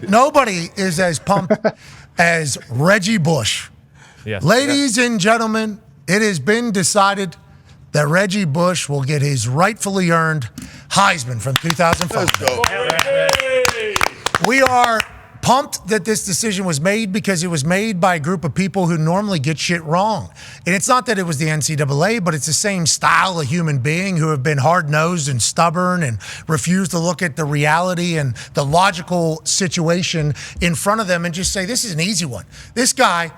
Nobody is as pumped as Reggie Bush. Yes. Ladies and gentlemen, it has been decided that Reggie Bush will get his rightfully earned Heisman from 2005. We are pumped that this decision was made because it was made by a group of people who normally get shit wrong. And it's not that it was the NCAA, but it's the same style of human being who have been hard-nosed and stubborn and refuse to look at the reality and the logical situation in front of them and just say, this is an easy one. This guy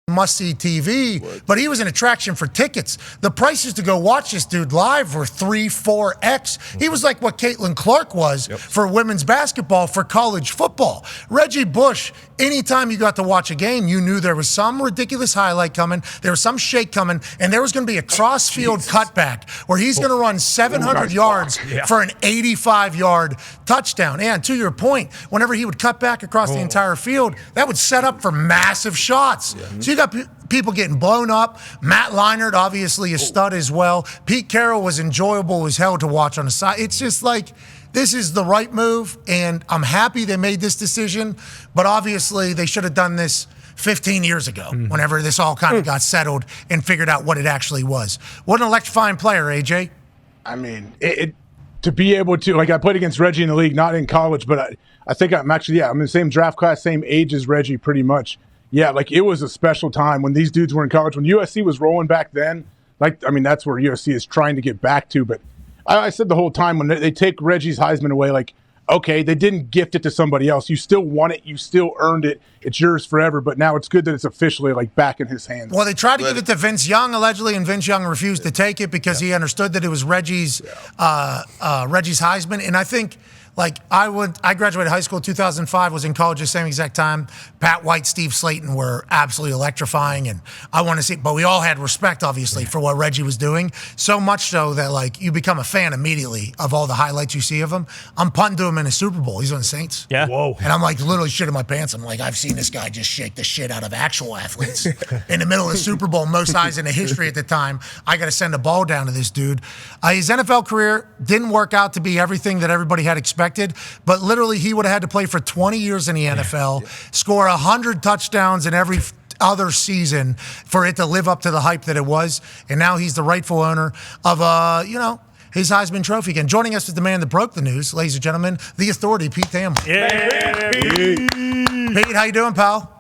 must-see TV, but he was an attraction for tickets. The prices to go watch this dude live were 3-4x. He was like what Caitlin Clark was for women's basketball for college football. Reggie Bush, anytime you got to watch a game, you knew there was some ridiculous highlight coming, there was some shake coming, and there was going to be a cross-field cutback where he's going to run 700 yards for an 85-yard touchdown. And to your point, whenever he would cut back across the entire field, that would set up for massive shots. So you got people getting blown up. Matt Leinart, obviously a stud as well. Pete Carroll was enjoyable as hell to watch on the side. It's just like, this is the right move, and I'm happy they made this decision, but obviously they should have done this 15 years ago, whenever this all kind of got settled and figured out what it actually was. What an electrifying player, AJ. I mean, to be able to, like, I played against Reggie in the league, not in college, but I think I'm actually, I'm in the same draft class, same age as Reggie pretty much. Yeah, like, it was a special time when these dudes were in college. When USC was rolling back then, like, I mean, that's where USC is trying to get back to. But I said the whole time, when they take Reggie's Heisman away, like, okay, they didn't gift it to somebody else. You still won it. You still earned it. It's yours forever. But now it's good that it's officially, like, back in his hands. Well, they tried to give it to Vince Young, allegedly, and Vince Young refused to take it because he understood that it was Reggie's Heisman. And I think, like, I graduated high school in 2005, was in college the same exact time. Pat White, Steve Slayton were absolutely electrifying, and I want to see, but we all had respect, obviously, for what Reggie was doing. So much so that, like, you become a fan immediately of all the highlights you see of him. I'm punting to him in a Super Bowl. He's on the Saints. Yeah. Whoa. And I'm, like, literally shitting my pants. I'm like, I've seen this guy just shake the shit out of actual athletes. In the middle of the Super Bowl, most eyes in the history at the time. I got to send a ball down to this dude. His NFL career didn't work out to be everything that everybody had expected, but literally he would have had to play for 20 years in the NFL, score 100 touchdowns in every other season for it to live up to the hype that it was. And now he's the rightful owner of, his Heisman Trophy again. Joining us is the man that broke the news, ladies and gentlemen, the authority, Pete Thamel. Yeah. Pete, how you doing, pal?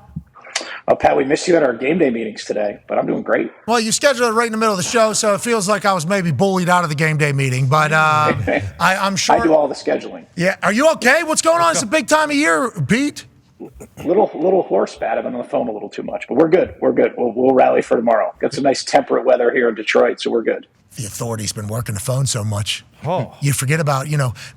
Oh, Pat, we missed you at our game day meetings today, but I'm doing great. Well, you scheduled it right in the middle of the show, so it feels like I was maybe bullied out of the game day meeting, but I'm sure. I do all the scheduling. Yeah. Are you okay? What's going on? It's a big time of year, Pete. Little horse bat. I've been on the phone a little too much, but we're good. We're good. We'll rally for tomorrow. Got some nice temperate weather here in Detroit, so we're good. The authority's been working the phone so much. Oh. You forget about,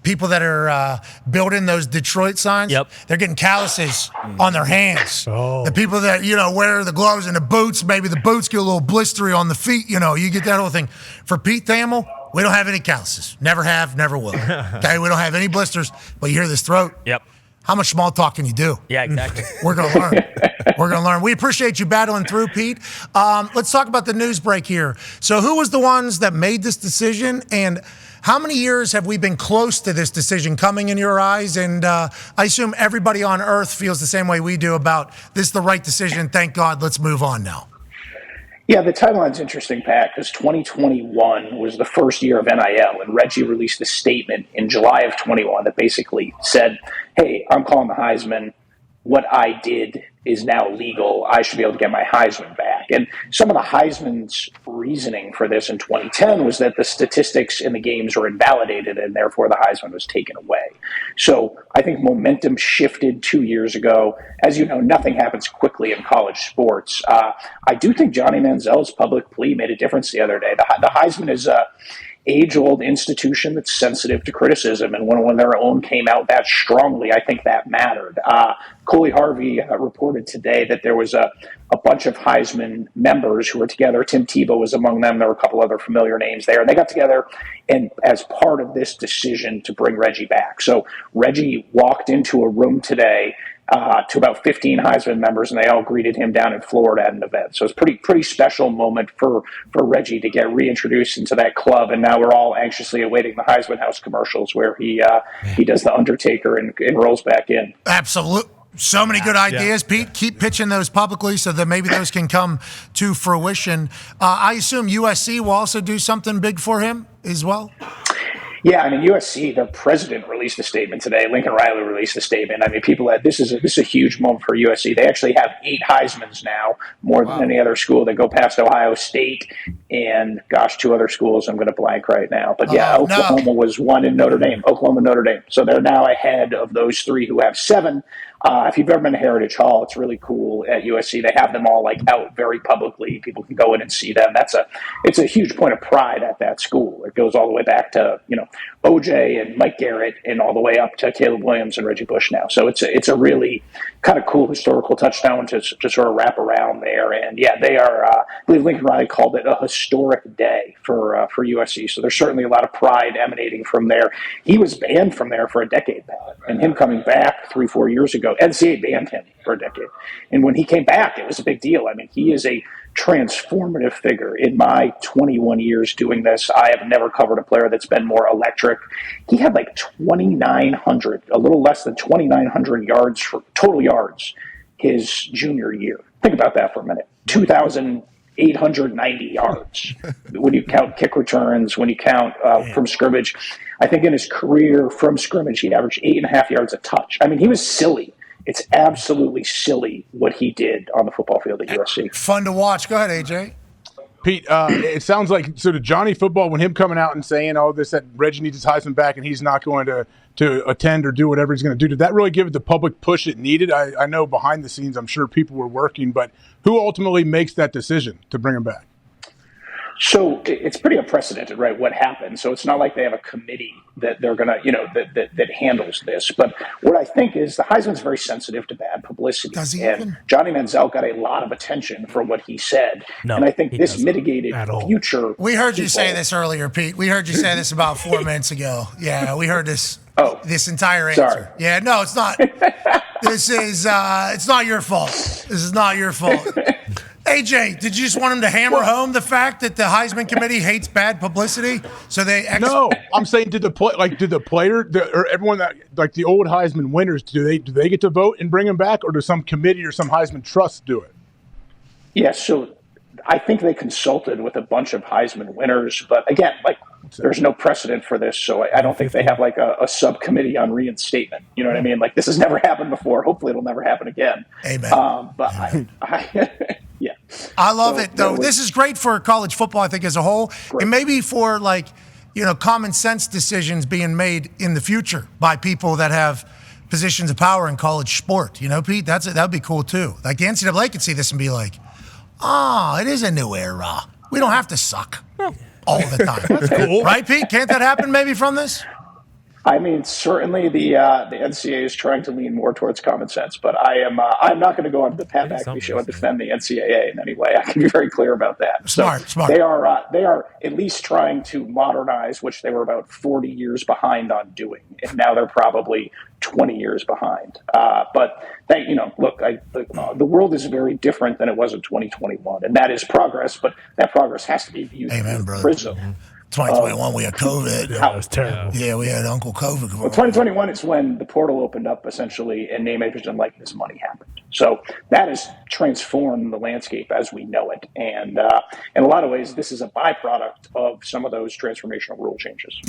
people that are building those Detroit signs. Yep. They're getting calluses on their hands. Oh. The people that, wear the gloves and the boots, maybe the boots get a little blistery on the feet. You get that whole thing. For Pete Thamel, we don't have any calluses. Never have, never will. Okay, we don't have any blisters, but you hear this throat. Yep. How much small talk can you do? Yeah, exactly. We're going to learn. We're going to learn. We appreciate you battling through, Pete. Let's talk about the news break here. So who was the ones that made this decision, and how many years have we been close to this decision coming in your eyes? And I assume everybody on earth feels the same way we do about this is the right decision. Thank God. Let's move on now. Yeah, the timeline's interesting, Pat, because 2021 was the first year of NIL, and Reggie released a statement in July of 21 that basically said, hey, I'm calling the Heisman. What I did is now legal. I should be able to get my Heisman back. And some of the Heisman's reasoning for this in 2010 was that the statistics in the games were invalidated, and therefore the Heisman was taken away. So I think momentum shifted 2 years ago. As you know, nothing happens quickly in college sports. I do think Johnny Manziel's public plea made a difference the other day. The Heisman is a age-old institution that's sensitive to criticism, and when one of their own came out that strongly, I think that mattered. Coley Harvey reported today that there was a bunch of Heisman members who were together. Tim Tebow was among them. There were a couple other familiar names there, and they got together and as part of this decision to bring Reggie back. So Reggie walked into a room today to about 15 Heisman members, and they all greeted him down in Florida at an event. So it's a pretty special moment for Reggie to get reintroduced into that club, and now we're all anxiously awaiting the Heisman House commercials where he does the Undertaker and rolls back in. Absolutely. So many good ideas, Pete. Keep pitching those publicly so that maybe those can come to fruition. I assume USC will also do something big for him as well? Yeah, I mean, USC, their president released a statement today. Lincoln Riley released a statement. I mean, this is a huge moment for USC. They actually have 8 Heismans now, more than any other school. They go past Ohio State and, 2 other schools. I'm going to blank right now. But Oklahoma was one in Notre Dame. Oklahoma, Notre Dame. So they're now ahead of those 3 who have 7. If you've ever been to Heritage Hall, it's really cool at USC. They have them all out very publicly. People can go in and see them. It's a huge point of pride at that school. It goes all the way back to OJ and Mike Garrett, and all the way up to Caleb Williams and Reggie Bush now. So it's a really kind of cool historical touchdown to sort of wrap around there. And they are. I believe Lincoln Riley called it a historic day for USC. So there's certainly a lot of pride emanating from there. He was banned from there for a decade now, and him coming back 3-4 years ago. NCAA banned him for a decade. And when he came back, it was a big deal. I mean, he is a transformative figure. In my 21 years doing this, I have never covered a player that's been more electric. He had 2,900, a little less than 2,900 yards for total yards his junior year. Think about that for a minute. 2,890 yards when you count kick returns, when you count from scrimmage. I think in his career from scrimmage, he averaged 8.5 yards a touch. I mean, he was silly. It's absolutely silly what he did on the football field at USC. Fun to watch. Go ahead, AJ. Pete, it sounds like sort of Johnny Football, when him coming out and saying, that Reggie needs his Heisman back and he's not going to attend or do whatever he's going to do, did that really give it the public push it needed? I know behind the scenes, I'm sure people were working, but who ultimately makes that decision to bring him back? So it's pretty unprecedented, right, what happened. So it's not like they have a committee that they're going to, that handles this. But what I think is the Heisman's very sensitive to bad publicity. Does he and even? Johnny Manziel got a lot of attention for what he said. And I think this mitigated future. We heard you say this earlier, Pete. We heard you say this about 4 minutes ago. Yeah, we heard this. This entire answer. Sorry. Yeah, no, it's not. This is, it's not your fault. This is not your fault. AJ, did you just want him to hammer home the fact that the Heisman Committee hates bad publicity? So no, I'm saying did the player or everyone that the old Heisman winners do they get to vote and bring him back, or does some committee or some Heisman trust do it? Yeah, so I think they consulted with a bunch of Heisman winners, but again, there's no precedent for this, so I don't think they have a subcommittee on reinstatement. You know what I mean? This has never happened before. Hopefully, it'll never happen again. Amen. But yeah. I love it, though. This is great for college football, I think, as a whole, and maybe for common sense decisions being made in the future by people that have positions of power in college sport. Pete, that'd be cool too. The NCAA could see this and be like, it is a new era. We don't have to suck all the time. That's cool. Right, Pete? Can't that happen maybe from this? I mean, certainly the NCAA is trying to lean more towards common sense, but I'm not going to go on the Pat McAfee Show and defend the NCAA in any way. I can be very clear about that. Smart. They are at least trying to modernize, which they were about 40 years behind on doing, and now they're probably 20 years behind. But the world is very different than it was in 2021, and that is progress. But that progress has to be viewed through the prism. 2021, we had COVID. That was terrible. Yeah, we had Uncle COVID. Well, 2021 is when the portal opened up, essentially, and name, image, and likeness money happened. So that has transformed the landscape as we know it. And in a lot of ways, this is a byproduct of some of those transformational rule changes.